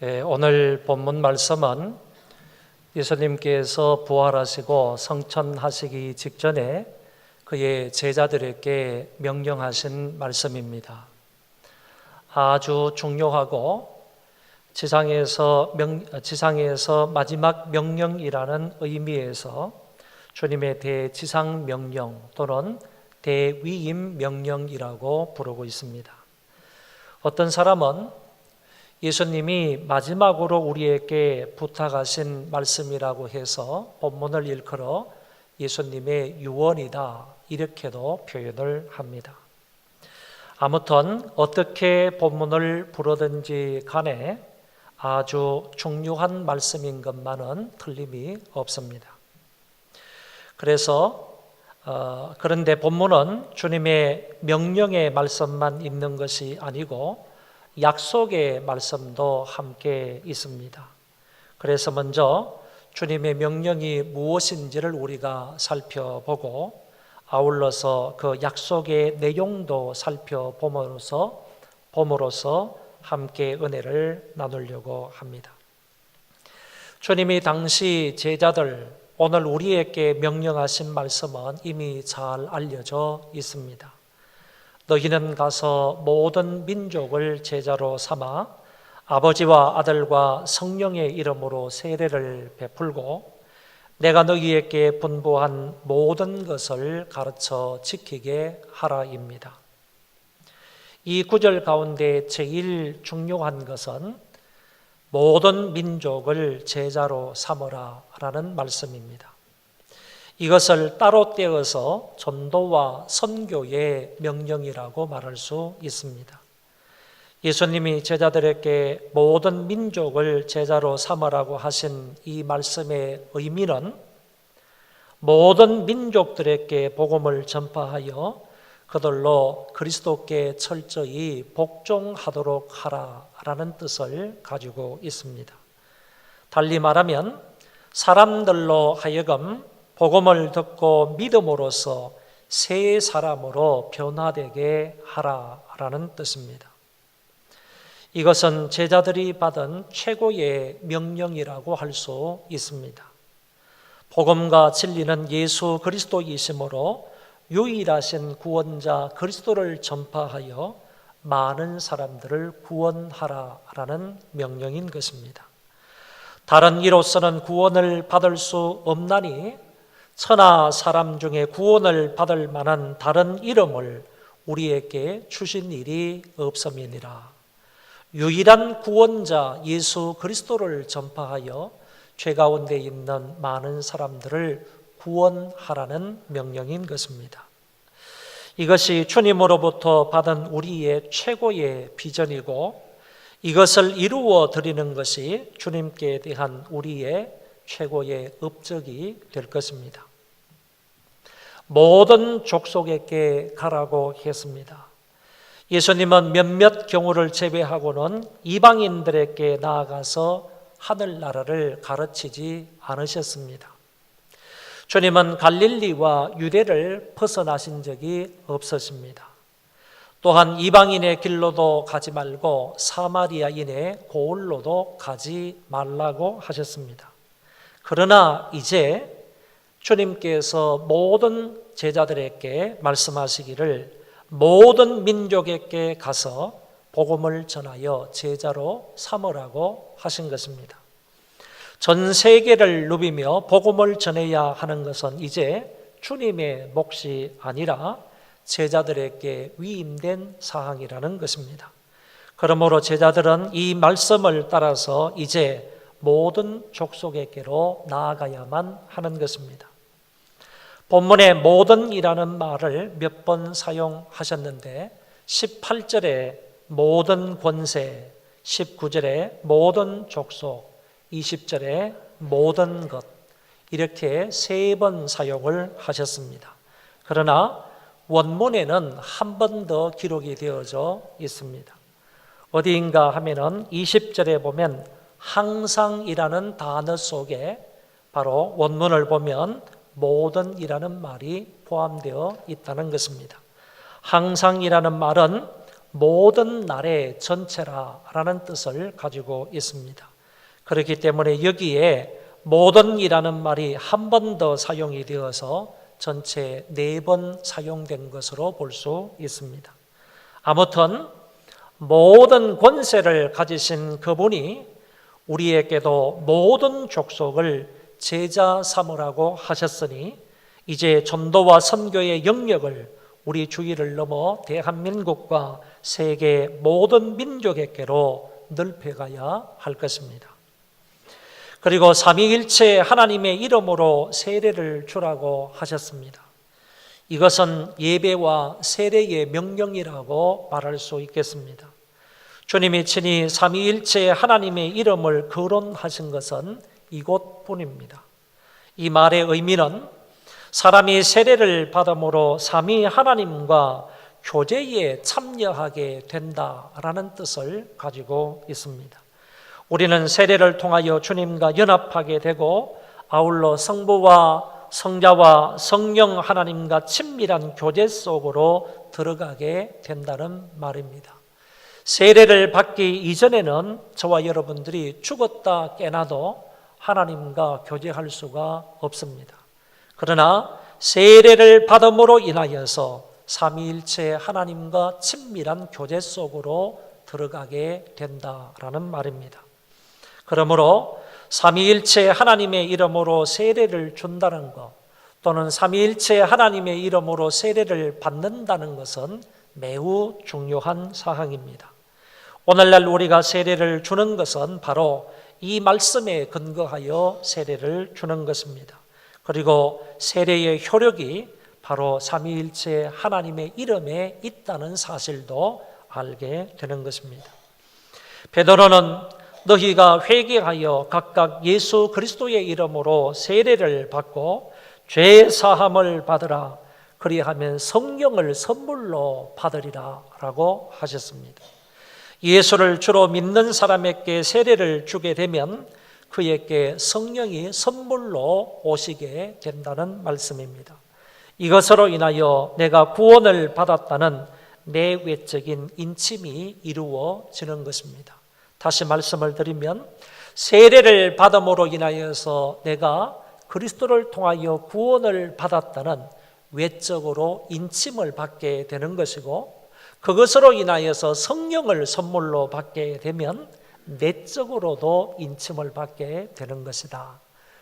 오늘 본문 말씀은 예수님께서 부활하시고 성천하시기 직전에 그의 제자들에게 명령하신 말씀입니다. 아주 중요하고 지상에서 마지막 명령이라는 의미에서 주님의 대지상 명령 또는 대위임 명령이라고 부르고 있습니다. 어떤 사람은 예수님이 마지막으로 우리에게 부탁하신 말씀이라고 해서 본문을 일컬어 예수님의 유언이다 이렇게도 표현을 합니다. 아무튼 어떻게 본문을 부르든지 간에 아주 중요한 말씀인 것만은 틀림이 없습니다. 그런데 본문은 주님의 명령의 말씀만 있는 것이 아니고 약속의 말씀도 함께 있습니다. 그래서 먼저 주님의 명령이 무엇인지를 우리가 살펴보고 아울러서 그 약속의 내용도 살펴봄으로써 함께 은혜를 나누려고 합니다. 주님이 당시 제자들, 오늘 우리에게 명령하신 말씀은 이미 잘 알려져 있습니다. 너희는 가서 모든 민족을 제자로 삼아 아버지와 아들과 성령의 이름으로 세례를 베풀고 내가 너희에게 분부한 모든 것을 가르쳐 지키게 하라입니다. 이 구절 가운데 제일 중요한 것은 모든 민족을 제자로 삼으라라는 말씀입니다. 이것을 따로 떼어서 전도와 선교의 명령이라고 말할 수 있습니다. 예수님이 제자들에게 모든 민족을 제자로 삼으라고 하신 이 말씀의 의미는 모든 민족들에게 복음을 전파하여 그들로 그리스도께 철저히 복종하도록 하라라는 뜻을 가지고 있습니다. 달리 말하면 사람들로 하여금 복음을 듣고 믿음으로써 새 사람으로 변화되게 하라라는 뜻입니다. 이것은 제자들이 받은 최고의 명령이라고 할 수 있습니다. 복음과 진리는 예수 그리스도이시므로 유일하신 구원자 그리스도를 전파하여 많은 사람들을 구원하라라는 명령인 것입니다. 다른 이로서는 구원을 받을 수 없나니 천하 사람 중에 구원을 받을 만한 다른 이름을 우리에게 주신 일이 없음이니라. 유일한 구원자 예수 그리스도를 전파하여 죄 가운데 있는 많은 사람들을 구원하라는 명령인 것입니다. 이것이 주님으로부터 받은 우리의 최고의 비전이고 이것을 이루어 드리는 것이 주님께 대한 우리의 최고의 업적이 될 것입니다. 모든 족속에게 가라고 했습니다. 예수님은 몇몇 경우를 제외하고는 이방인들에게 나아가서 하늘나라를 가르치지 않으셨습니다. 주님은 갈릴리와 유대를 벗어나신 적이 없으십니다. 또한 이방인의 길로도 가지 말고 사마리아인의 고을로도 가지 말라고 하셨습니다. 그러나 이제 주님께서 모든 제자들에게 말씀하시기를 모든 민족에게 가서 복음을 전하여 제자로 삼으라고 하신 것입니다. 전 세계를 누비며 복음을 전해야 하는 것은 이제 주님의 몫이 아니라 제자들에게 위임된 사항이라는 것입니다. 그러므로 제자들은 이 말씀을 따라서 이제 모든 족속에게로 나아가야만 하는 것입니다. 본문에 모든이라는 말을 몇 번 사용하셨는데 18절에 모든 권세, 19절에 모든 족속, 20절에 모든 것 이렇게 3번 사용을 하셨습니다. 그러나 원문에는 한 번 더 기록이 되어져 있습니다. 어디인가 하면은 20절에 보면 항상이라는 단어 속에 바로 원문을 보면 모든이라는 말이 포함되어 있다는 것입니다. 항상이라는 말은 모든 날의 전체라라는 뜻을 가지고 있습니다. 그렇기 때문에 여기에 모든이라는 말이 한 번 더 사용이 되어서 전체 4번 사용된 것으로 볼 수 있습니다. 아무튼 모든 권세를 가지신 그분이 우리에게도 모든 족속을 제자 삼으라고 하셨으니 이제 전도와 선교의 영역을 우리 주위를 넘어 대한민국과 세계 모든 민족에게로 넓혀가야 할 것입니다. 그리고 삼위일체 하나님의 이름으로 세례를 주라고 하셨습니다. 이것은 예배와 세례의 명령이라고 말할 수 있겠습니다. 주님이 친히 삼위일체 하나님의 이름을 거론하신 것은 이곳뿐입니다. 이 말의 의미는 사람이 세례를 받음으로 삼위 하나님과 교제에 참여하게 된다라는 뜻을 가지고 있습니다. 우리는 세례를 통하여 주님과 연합하게 되고 아울러 성부와 성자와 성령 하나님과 친밀한 교제 속으로 들어가게 된다는 말입니다. 세례를 받기 이전에는 저와 여러분들이 죽었다 깨나도 하나님과 교제할 수가 없습니다. 그러나 세례를 받음으로 인하여서 삼위일체 하나님과 친밀한 교제 속으로 들어가게 된다라는 말입니다. 그러므로 삼위일체 하나님의 이름으로 세례를 준다는 것 또는 삼위일체 하나님의 이름으로 세례를 받는다는 것은 매우 중요한 사항입니다. 오늘날 우리가 세례를 주는 것은 바로 이 말씀에 근거하여 세례를 주는 것입니다. 그리고 세례의 효력이 바로 삼위일체 하나님의 이름에 있다는 사실도 알게 되는 것입니다. 베드로는 너희가 회개하여 각각 예수 그리스도의 이름으로 세례를 받고 죄 사함을 받으라. 그리하면 성령을 선물로 받으리라 라고 하셨습니다. 예수를 주로 믿는 사람에게 세례를 주게 되면 그에게 성령이 선물로 오시게 된다는 말씀입니다. 이것으로 인하여 내가 구원을 받았다는 내외적인 인침이 이루어지는 것입니다. 다시 말씀을 드리면 세례를 받음으로 인하여서 내가 그리스도를 통하여 구원을 받았다는 외적으로 인침을 받게 되는 것이고 그것으로 인하여서 성령을 선물로 받게 되면 내적으로도 인침을 받게 되는 것이다.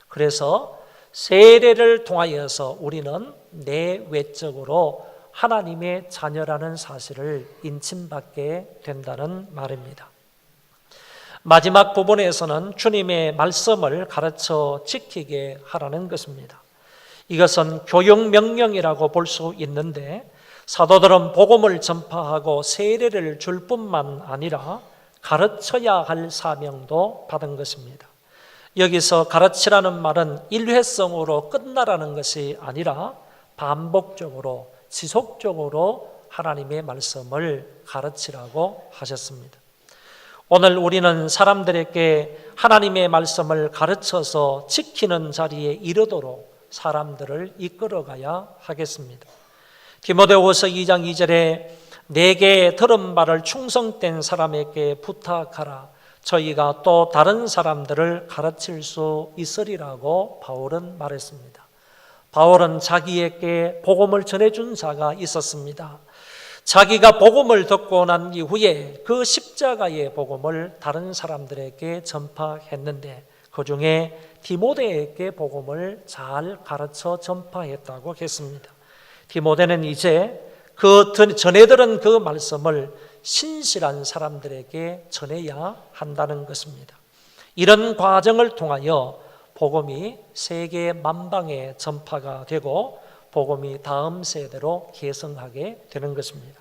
그래서 세례를 통하여서 우리는 내외적으로 하나님의 자녀라는 사실을 인침받게 된다는 말입니다. 마지막 부분에서는 주님의 말씀을 가르쳐 지키게 하라는 것입니다. 이것은 교육명령이라고 볼 수 있는데 사도들은 복음을 전파하고 세례를 줄 뿐만 아니라 가르쳐야 할 사명도 받은 것입니다. 여기서 가르치라는 말은 일회성으로 끝나라는 것이 아니라 반복적으로 지속적으로 하나님의 말씀을 가르치라고 하셨습니다. 오늘 우리는 사람들에게 하나님의 말씀을 가르쳐서 지키는 자리에 이르도록 사람들을 이끌어가야 하겠습니다. 디모데후서 2장 2절에 내게 들은 바를 충성된 사람에게 부탁하라. 저희가 또 다른 사람들을 가르칠 수 있으리라고 바울은 말했습니다. 바울은 자기에게 복음을 전해준 자가 있었습니다. 자기가 복음을 듣고 난 이후에 그 십자가의 복음을 다른 사람들에게 전파했는데 그중에 디모데에게 복음을 잘 가르쳐 전파했다고 했습니다. 디모데는 이제 그 전해 들은 그 말씀을 신실한 사람들에게 전해야 한다는 것입니다. 이런 과정을 통하여 복음이 세계 만방에 전파가 되고 복음이 다음 세대로 계승하게 되는 것입니다.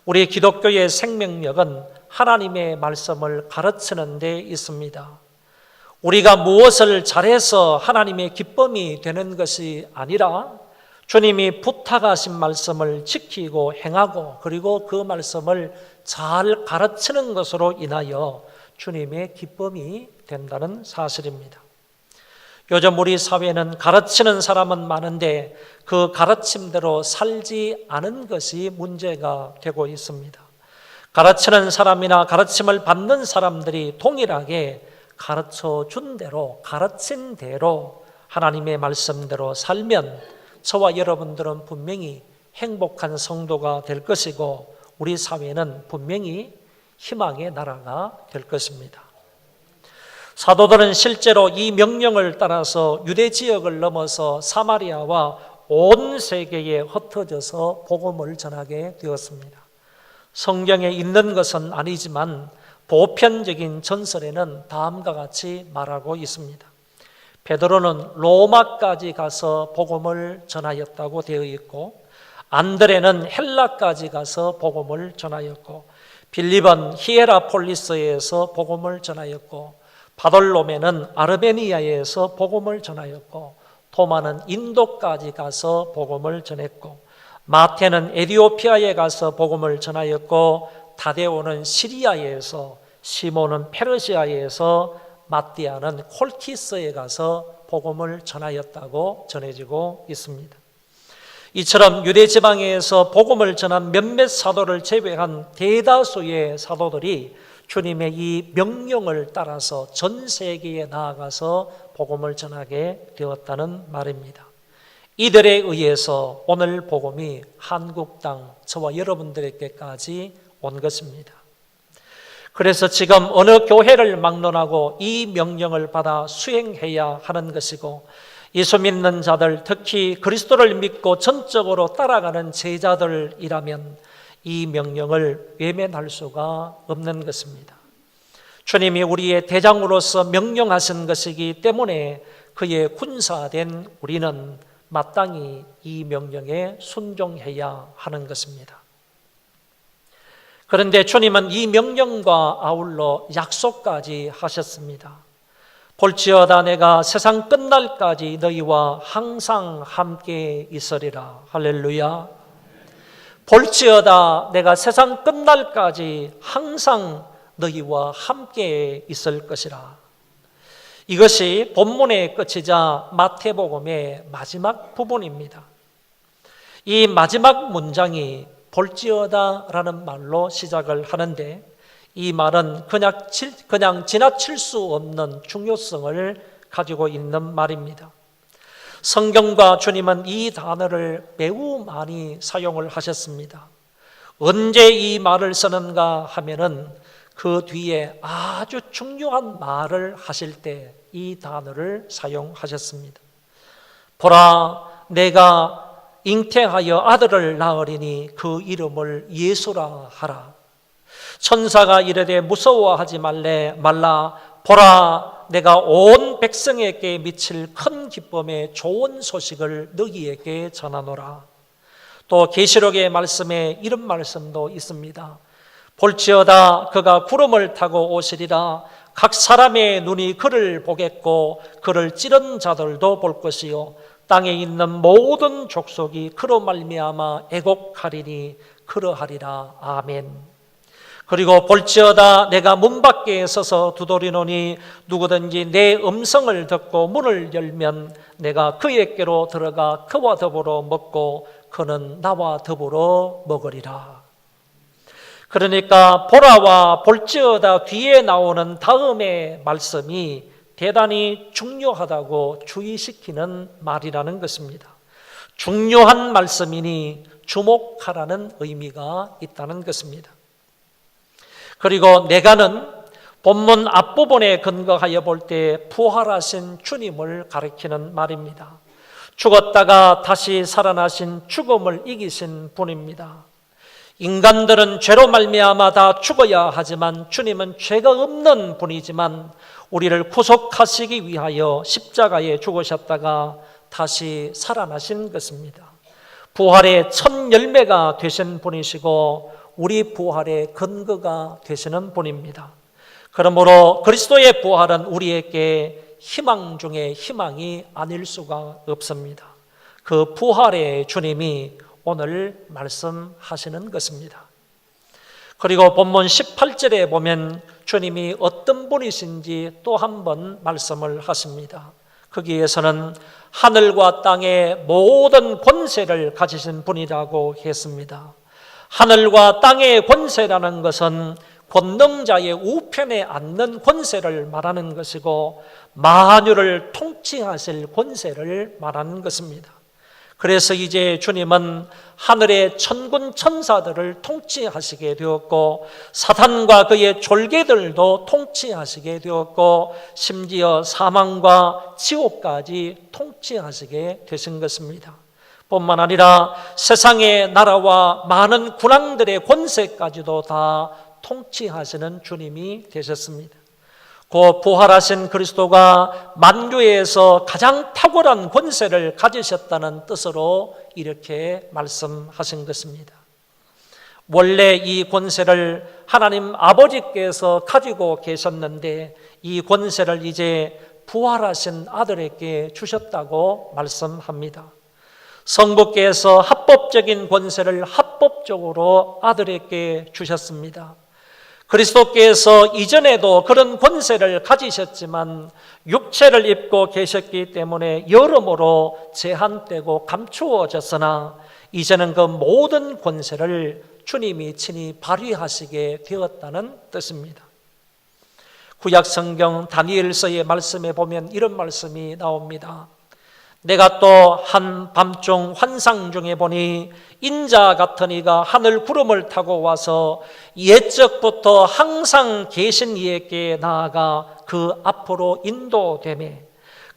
우리 기독교의 생명력은 하나님의 말씀을 가르치는 데 있습니다. 우리가 무엇을 잘해서 하나님의 기쁨이 되는 것이 아니라 주님이 부탁하신 말씀을 지키고 행하고 그리고 그 말씀을 잘 가르치는 것으로 인하여 주님의 기쁨이 된다는 사실입니다. 요즘 우리 사회는 가르치는 사람은 많은데 그 가르침대로 살지 않은 것이 문제가 되고 있습니다. 가르치는 사람이나 가르침을 받는 사람들이 동일하게 가르쳐 준 대로, 가르친 대로 하나님의 말씀대로 살면 저와 여러분들은 분명히 행복한 성도가 될 것이고 우리 사회는 분명히 희망의 나라가 될 것입니다. 사도들은 실제로 이 명령을 따라서 유대 지역을 넘어서 사마리아와 온 세계에 흩어져서 복음을 전하게 되었습니다. 성경에 있는 것은 아니지만 보편적인 전설에는 다음과 같이 말하고 있습니다. 베드로는 로마까지 가서 복음을 전하였다고 되어 있고, 안드레는 헬라까지 가서 복음을 전하였고, 빌립은 히에라폴리스에서 복음을 전하였고, 바돌로메는 아르메니아에서 복음을 전하였고, 토마는 인도까지 가서 복음을 전했고, 마태는 에티오피아에 가서 복음을 전하였고, 다데오는 시리아에서, 시몬은 페르시아에서, 마띠아는 콜키스에 가서 복음을 전하였다고 전해지고 있습니다. 이처럼 유대 지방에서 복음을 전한 몇몇 사도를 제외한 대다수의 사도들이 주님의 이 명령을 따라서 전 세계에 나아가서 복음을 전하게 되었다는 말입니다. 이들에 의해서 오늘 복음이 한국 땅, 저와 여러분들에게까지 온 것입니다. 그래서 지금 어느 교회를 막론하고 이 명령을 받아 수행해야 하는 것이고, 예수 믿는 자들, 특히 그리스도를 믿고 전적으로 따라가는 제자들이라면 이 명령을 외면할 수가 없는 것입니다. 주님이 우리의 대장으로서 명령하신 것이기 때문에 그의 군사된 우리는 마땅히 이 명령에 순종해야 하는 것입니다. 그런데 주님은 이 명령과 아울러 약속까지 하셨습니다. 볼지어다 내가 세상 끝날까지 너희와 항상 함께 있으리라. 할렐루야. 볼지어다 내가 세상 끝날까지 항상 너희와 함께 있을 것이라. 이것이 본문의 끝이자 마태복음의 마지막 부분입니다. 이 마지막 문장이 볼지어다라는 말로 시작을 하는데, 이 말은 그냥 지나칠 수 없는 중요성을 가지고 있는 말입니다. 성경과 주님은 이 단어를 매우 많이 사용을 하셨습니다. 언제 이 말을 쓰는가 하면은 그 뒤에 아주 중요한 말을 하실 때 이 단어를 사용하셨습니다. 보라, 내가 잉태하여 아들을 낳으리니 그 이름을 예수라 하라. 천사가 이르되 무서워하지 말라. 보라, 내가 온 백성에게 미칠 큰 기쁨의 좋은 소식을 너희에게 전하노라. 또 계시록의 말씀에 이런 말씀도 있습니다. 볼지어다 그가 구름을 타고 오시리라. 각 사람의 눈이 그를 보겠고 그를 찌른 자들도 볼 것이요 땅에 있는 모든 족속이 그로 말미암아 애곡하리니 그러하리라. 아멘. 그리고 볼지어다 내가 문 밖에 서서 두드리노니 누구든지 내 음성을 듣고 문을 열면 내가 그에게로 들어가 그와 더불어 먹고 그는 나와 더불어 먹으리라. 그러니까 보라와 볼지어다 뒤에 나오는 다음의 말씀이 대단히 중요하다고 주의시키는 말이라는 것입니다. 중요한 말씀이니 주목하라는 의미가 있다는 것입니다. 그리고 내가는 본문 앞부분에 근거하여 볼 때 부활하신 주님을 가리키는 말입니다. 죽었다가 다시 살아나신 죽음을 이기신 분입니다. 인간들은 죄로 말미암아 다 죽어야 하지만 주님은 죄가 없는 분이지만 우리를 구속하시기 위하여 십자가에 죽으셨다가 다시 살아나신 것입니다. 부활의 첫 열매가 되신 분이시고 우리 부활의 근거가 되시는 분입니다. 그러므로 그리스도의 부활은 우리에게 희망 중에 희망이 아닐 수가 없습니다. 그 부활의 주님이 오늘 말씀하시는 것입니다. 그리고 본문 18절에 보면 주님이 어떤 분이신지 또 한 번 말씀을 하십니다. 거기에서는 하늘과 땅의 모든 권세를 가지신 분이라고 했습니다. 하늘과 땅의 권세라는 것은 권능자의 우편에 앉는 권세를 말하는 것이고 만유를 통치하실 권세를 말하는 것입니다. 그래서 이제 주님은 하늘의 천군 천사들을 통치하시게 되었고 사탄과 그의 졸개들도 통치하시게 되었고 심지어 사망과 지옥까지 통치하시게 되신 것입니다. 뿐만 아니라 세상의 나라와 많은 군왕들의 권세까지도 다 통치하시는 주님이 되셨습니다. 그 부활하신 그리스도가 만유에서 가장 탁월한 권세를 가지셨다는 뜻으로 이렇게 말씀하신 것입니다. 원래 이 권세를 하나님 아버지께서 가지고 계셨는데 이 권세를 이제 부활하신 아들에게 주셨다고 말씀합니다. 성부께서 합법적인 권세를 합법적으로 아들에게 주셨습니다. 그리스도께서 이전에도 그런 권세를 가지셨지만 육체를 입고 계셨기 때문에 여러모로 제한되고 감추어졌으나 이제는 그 모든 권세를 주님이 친히 발휘하시게 되었다는 뜻입니다. 구약 성경 다니엘서의 말씀에 보면 이런 말씀이 나옵니다. 내가 또 한 밤중 환상 중에 보니 인자 같은 이가 하늘 구름을 타고 와서 옛적부터 항상 계신 이에게 나아가 그 앞으로 인도되매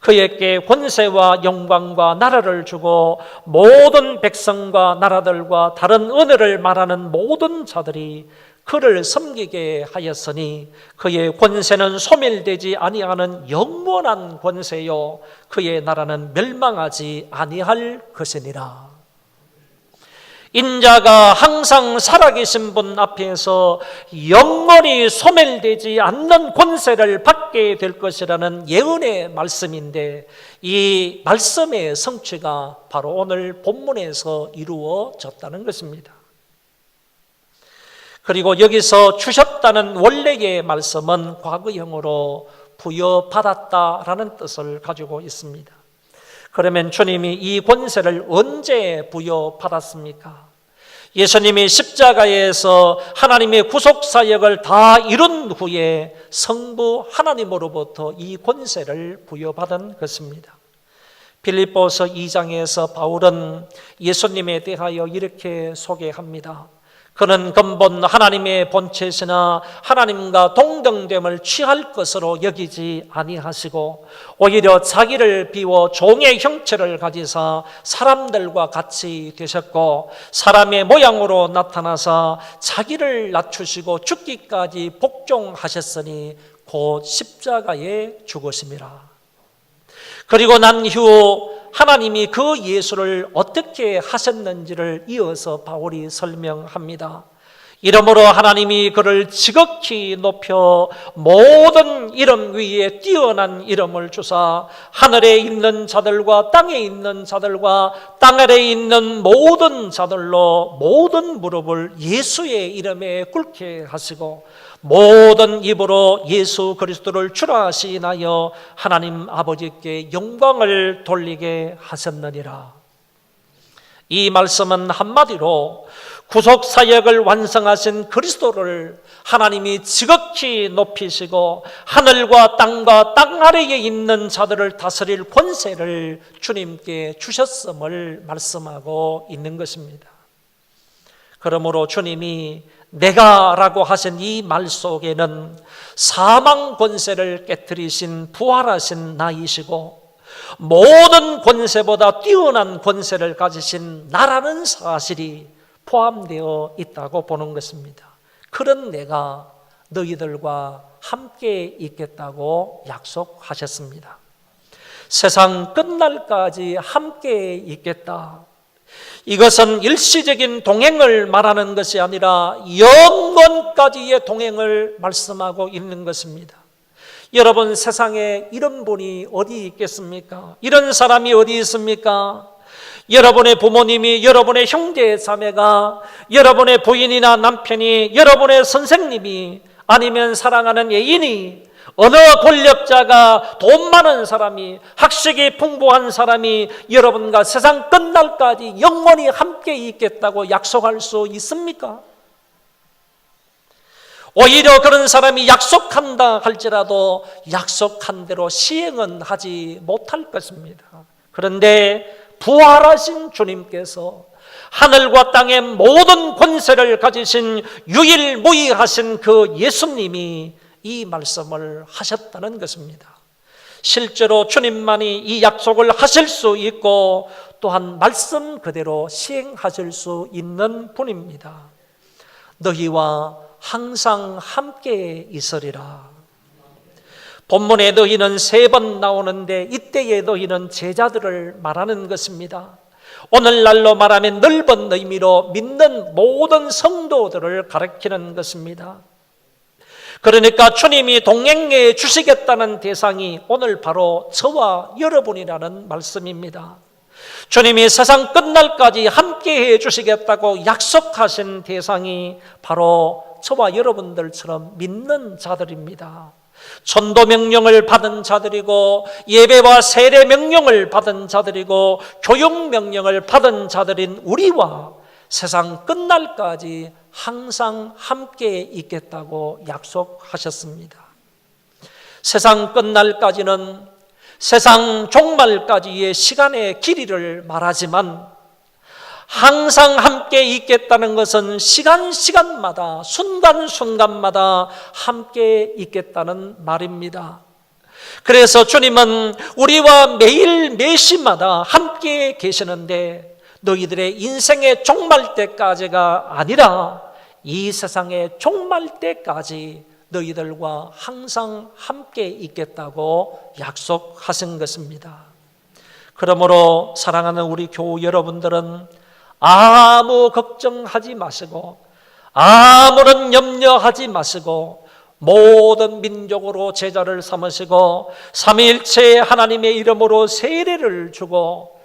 그에게 권세와 영광과 나라를 주고 모든 백성과 나라들과 다른 언어를 말하는 모든 자들이 그를 섬기게 하였으니 그의 권세는 소멸되지 아니하는 영원한 권세요 그의 나라는 멸망하지 아니할 것이니라. 인자가 항상 살아계신 분 앞에서 영원히 소멸되지 않는 권세를 받게 될 것이라는 예언의 말씀인데 이 말씀의 성취가 바로 오늘 본문에서 이루어졌다는 것입니다. 그리고 여기서 주셨다는 원래의 말씀은 과거형으로 부여받았다라는 뜻을 가지고 있습니다. 그러면 주님이 이 권세를 언제 부여받았습니까? 예수님이 십자가에서 하나님의 구속사역을 다 이룬 후에 성부 하나님으로부터 이 권세를 부여받은 것입니다. 빌립보서 2장에서 바울은 예수님에 대하여 이렇게 소개합니다. 그는 근본 하나님의 본체시나 하나님과 동등됨을 취할 것으로 여기지 아니하시고 오히려 자기를 비워 종의 형체를 가지사 사람들과 같이 되셨고 사람의 모양으로 나타나사 자기를 낮추시고 죽기까지 복종하셨으니 곧 십자가에 죽으심이라. 그리고 난 이후 하나님이 그 예수를 어떻게 하셨는지를 이어서 바울이 설명합니다. 이러므로 하나님이 그를 지극히 높여 모든 이름 위에 뛰어난 이름을 주사 하늘에 있는 자들과 땅에 있는 자들과 땅 아래에 있는 모든 자들로 모든 무릎을 예수의 이름에 꿇게 하시고 모든 입으로 예수 그리스도를 주라 시인하여 하나님 아버지께 영광을 돌리게 하셨느니라. 이 말씀은 한마디로 구속사역을 완성하신 그리스도를 하나님이 지극히 높이시고 하늘과 땅 아래에 있는 자들을 다스릴 권세를 주님께 주셨음을 말씀하고 있는 것입니다. 그러므로 주님이 내가라고 하신 이 말 속에는 사망 권세를 깨뜨리신 부활하신 나이시고 모든 권세보다 뛰어난 권세를 가지신 나라는 사실이 포함되어 있다고 보는 것입니다. 그런 내가 너희들과 함께 있겠다고 약속하셨습니다. 세상 끝날까지 함께 있겠다. 이것은 일시적인 동행을 말하는 것이 아니라 영원까지의 동행을 말씀하고 있는 것입니다. 여러분, 세상에 이런 분이 어디 있겠습니까? 이런 사람이 어디 있습니까? 여러분의 부모님이, 여러분의 형제 자매가, 여러분의 부인이나 남편이, 여러분의 선생님이, 아니면 사랑하는 애인이, 어느 권력자가, 돈 많은 사람이, 학식이 풍부한 사람이 여러분과 세상 끝날까지 영원히 함께 있겠다고 약속할 수 있습니까? 오히려 그런 사람이 약속한다 할지라도 약속한 대로 시행은 하지 못할 것입니다. 그런데 부활하신 주님께서 하늘과 땅의 모든 권세를 가지신 유일무이하신 그 예수님이 이 말씀을 하셨다는 것입니다. 실제로 주님만이 이 약속을 하실 수 있고 또한 말씀 그대로 시행하실 수 있는 분입니다. 너희와 항상 함께 있으리라. 본문에 너희는 3번 나오는데 이때의 너희는 제자들을 말하는 것입니다. 오늘날로 말하면 넓은 의미로 믿는 모든 성도들을 가리키는 것입니다. 그러니까 주님이 동행해 주시겠다는 대상이 오늘 바로 저와 여러분이라는 말씀입니다. 주님이 세상 끝날까지 함께해 주시겠다고 약속하신 대상이 바로 저와 여러분들처럼 믿는 자들입니다. 전도 명령을 받은 자들이고 예배와 세례 명령을 받은 자들이고 교육 명령을 받은 자들인 우리와 세상 끝날까지 항상 함께 있겠다고 약속하셨습니다. 세상 끝날까지는 세상 종말까지의 시간의 길이를 말하지만 항상 함께 있겠다는 것은 시간마다 순간마다 함께 있겠다는 말입니다. 그래서 주님은 우리와 매일 매시마다 함께 계시는데 너희들의 인생의 종말 때까지가 아니라 이 세상의 종말 때까지 너희들과 항상 함께 있겠다고 약속하신 것입니다. 그러므로 사랑하는 우리 교우 여러분들은 아무 걱정하지 마시고 아무런 염려하지 마시고 모든 민족으로 제자를 삼으시고 삼위일체 하나님의 이름으로 세례를 주고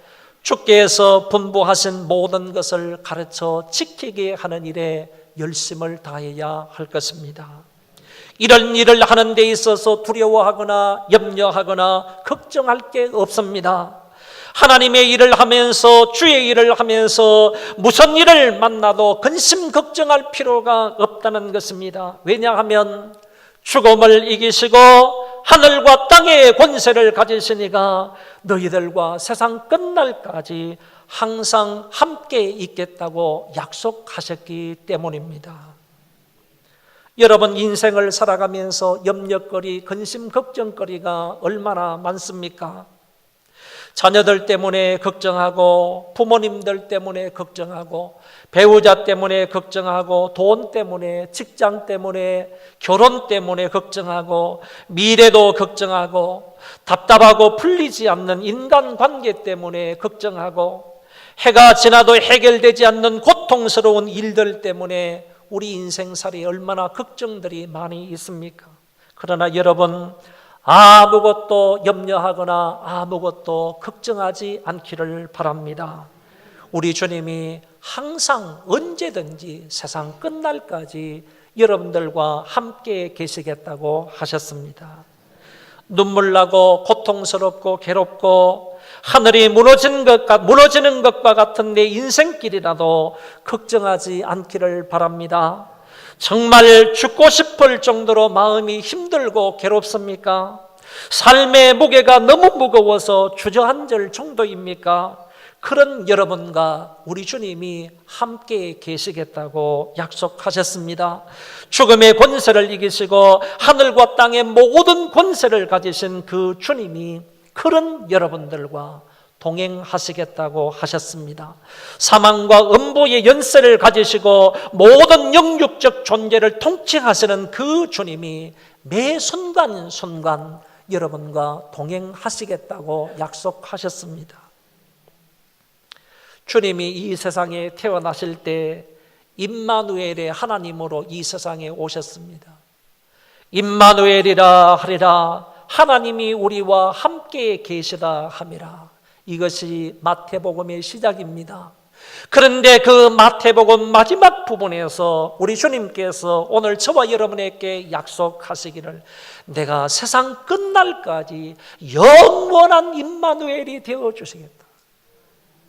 주께서 분부하신 모든 것을 가르쳐 지키게 하는 일에 열심을 다해야 할 것입니다. 이런 일을 하는 데 있어서 두려워하거나 염려하거나 걱정할 게 없습니다. 하나님의 일을 하면서 주의 일을 하면서 무슨 일을 만나도 근심 걱정할 필요가 없다는 것입니다. 왜냐하면 죽음을 이기시고 하늘과 땅의 권세를 가지시니가 너희들과 세상 끝날까지 항상 함께 있겠다고 약속하셨기 때문입니다. 여러분 인생을 살아가면서 염려거리, 근심 걱정거리가 얼마나 많습니까? 자녀들 때문에 걱정하고 부모님들 때문에 걱정하고 배우자 때문에 걱정하고 돈 때문에 직장 때문에 결혼 때문에 걱정하고 미래도 걱정하고 답답하고 풀리지 않는 인간관계 때문에 걱정하고 해가 지나도 해결되지 않는 고통스러운 일들 때문에 우리 인생살이 얼마나 걱정들이 많이 있습니까? 그러나 여러분 아무것도 염려하거나 아무것도 걱정하지 않기를 바랍니다. 우리 주님이 항상 언제든지 세상 끝날까지 여러분들과 함께 계시겠다고 하셨습니다. 눈물 나고 고통스럽고 괴롭고 하늘이 무너지는 것과 같은 내 인생길이라도 걱정하지 않기를 바랍니다. 정말 죽고 싶을 정도로 마음이 힘들고 괴롭습니까? 삶의 무게가 너무 무거워서 주저앉을 정도입니까? 그런 여러분과 우리 주님이 함께 계시겠다고 약속하셨습니다. 죽음의 권세를 이기시고 하늘과 땅의 모든 권세를 가지신 그 주님이 그런 여러분들과 동행하시겠다고 하셨습니다. 사망과 음부의 연세를 가지시고 모든 영육적 존재를 통치하시는 그 주님이 매 순간순간 여러분과 동행하시겠다고 약속하셨습니다. 주님이 이 세상에 태어나실 때 임마누엘의 하나님으로 이 세상에 오셨습니다. 임마누엘이라 하리라 하나님이 우리와 함께 계시다 함이라. 이것이 마태복음의 시작입니다. 그런데 그 마태복음 마지막 부분에서 우리 주님께서 오늘 저와 여러분에게 약속하시기를 내가 세상 끝날까지 영원한 임마누엘이 되어주시겠다,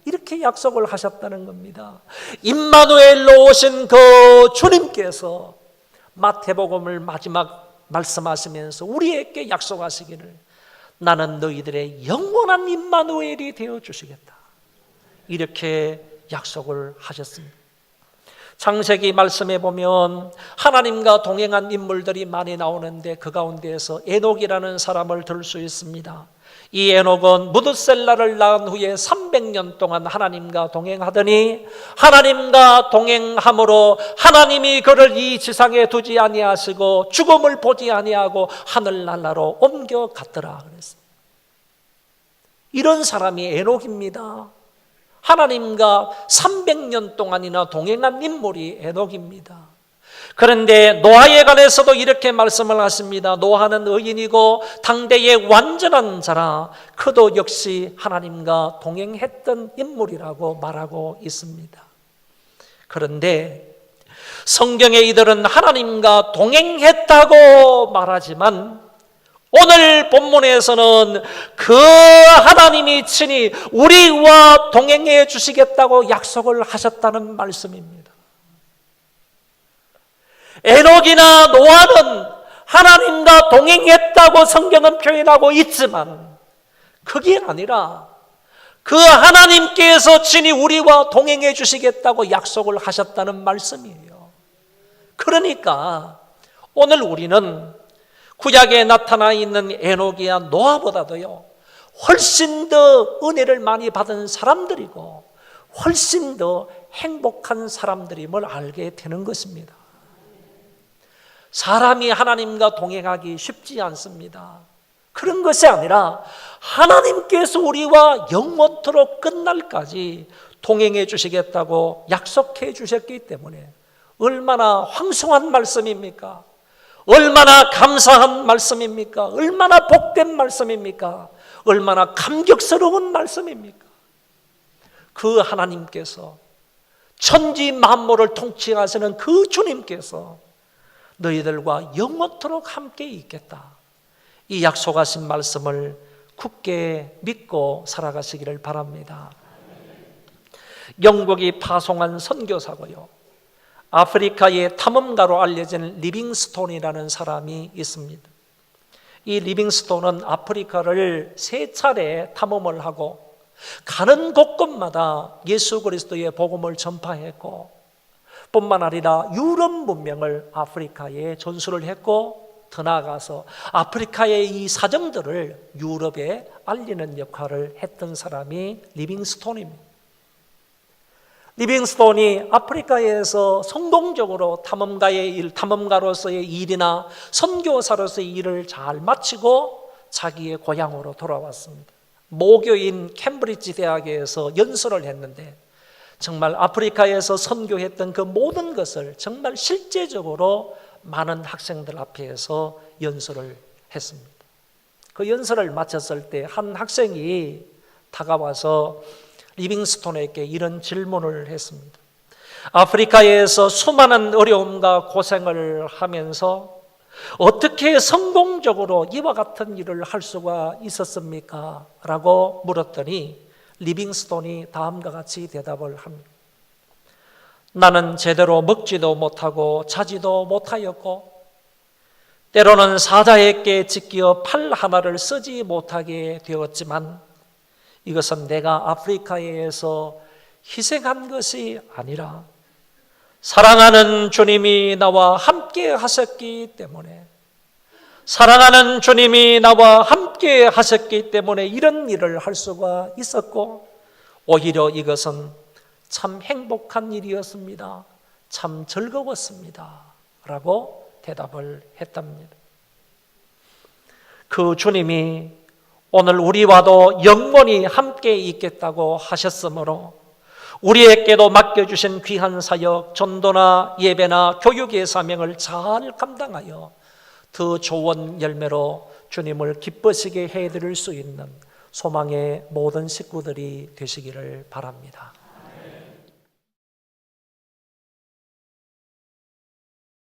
이렇게 약속을 하셨다는 겁니다. 임마누엘로 오신 그 주님께서 마태복음을 마지막 말씀하시면서 우리에게 약속하시기를 나는 너희들의 영원한 임마누엘이 되어주시겠다, 이렇게 약속을 하셨습니다. 창세기 말씀에 보면 하나님과 동행한 인물들이 많이 나오는데 그 가운데에서 에녹이라는 사람을 들 수 있습니다. 이 에녹은 무드셀라를 낳은 후에 300년 동안 하나님과 동행하더니 하나님과 동행함으로 하나님이 그를 이 지상에 두지 아니하시고 죽음을 보지 아니하고 하늘나라로 옮겨갔더라 그랬습니다. 이런 사람이 에녹입니다. 하나님과 300년 동안이나 동행한 인물이 에녹입니다. 그런데 노아에 관해서도 이렇게 말씀을 하십니다. 노아는 의인이고 당대의 완전한 자라 그도 역시 하나님과 동행했던 인물이라고 말하고 있습니다. 그런데 성경에 이들은 하나님과 동행했다고 말하지만 오늘 본문에서는 그 하나님이 친히 우리와 동행해 주시겠다고 약속을 하셨다는 말씀입니다. 에녹이나 노아는 하나님과 동행했다고 성경은 표현하고 있지만 그게 아니라 그 하나님께서 친히 우리와 동행해 주시겠다고 약속을 하셨다는 말씀이에요. 그러니까 오늘 우리는 구약에 나타나 있는 에녹이야 노아보다도요 훨씬 더 은혜를 많이 받은 사람들이고 훨씬 더 행복한 사람들임을 알게 되는 것입니다. 사람이 하나님과 동행하기 쉽지 않습니다. 그런 것이 아니라 하나님께서 우리와 영원토록 끝날까지 동행해 주시겠다고 약속해 주셨기 때문에 얼마나 황송한 말씀입니까? 얼마나 감사한 말씀입니까? 얼마나 복된 말씀입니까? 얼마나 감격스러운 말씀입니까? 그 하나님께서 천지 만물을 통치하시는 그 주님께서 너희들과 영원토록 함께 있겠다, 이 약속하신 말씀을 굳게 믿고 살아가시기를 바랍니다. 영국이 파송한 선교사고요, 아프리카의 탐험가로 알려진 리빙스톤이라는 사람이 있습니다. 이 리빙스톤은 아프리카를 3차례 탐험을 하고 가는 곳곳마다 예수 그리스도의 복음을 전파했고 뿐만 아니라 유럽 문명을 아프리카에 전수를 했고 더 나아가서 아프리카의 이 사정들을 유럽에 알리는 역할을 했던 사람이 리빙스톤입니다. 리빙스톤이 아프리카에서 성공적으로 탐험가로서의 일이나 선교사로서의 일을 잘 마치고 자기의 고향으로 돌아왔습니다. 모교인 캠브리지 대학에서 연수를 했는데 정말 아프리카에서 선교했던 그 모든 것을 정말 실제적으로 많은 학생들 앞에서 연수를 했습니다. 그 연수를 마쳤을 때 한 학생이 다가와서 리빙스톤에게 이런 질문을 했습니다. 아프리카에서 수많은 어려움과 고생을 하면서 어떻게 성공적으로 이와 같은 일을 할 수가 있었습니까? 라고 물었더니 리빙스톤이 다음과 같이 대답을 합니다. 나는 제대로 먹지도 못하고 자지도 못하였고 때로는 사자에게 찢겨 팔 하나를 쓰지 못하게 되었지만 이것은 내가 아프리카에서 희생한 것이 아니라 사랑하는 주님이 나와 함께 하셨기 때문에 사랑하는 주님이 나와 함께 하셨기 때문에 이런 일을 할 수가 있었고 오히려 이것은 참 행복한 일이었습니다. 참 즐거웠습니다. 라고 대답을 했답니다. 그 주님이 오늘 우리와도 영원히 함께 있겠다고 하셨으므로 우리에게도 맡겨주신 귀한 사역, 전도나 예배나 교육의 사명을 잘 감당하여 더 좋은 열매로 주님을 기쁘시게 해드릴 수 있는 소망의 모든 식구들이 되시기를 바랍니다.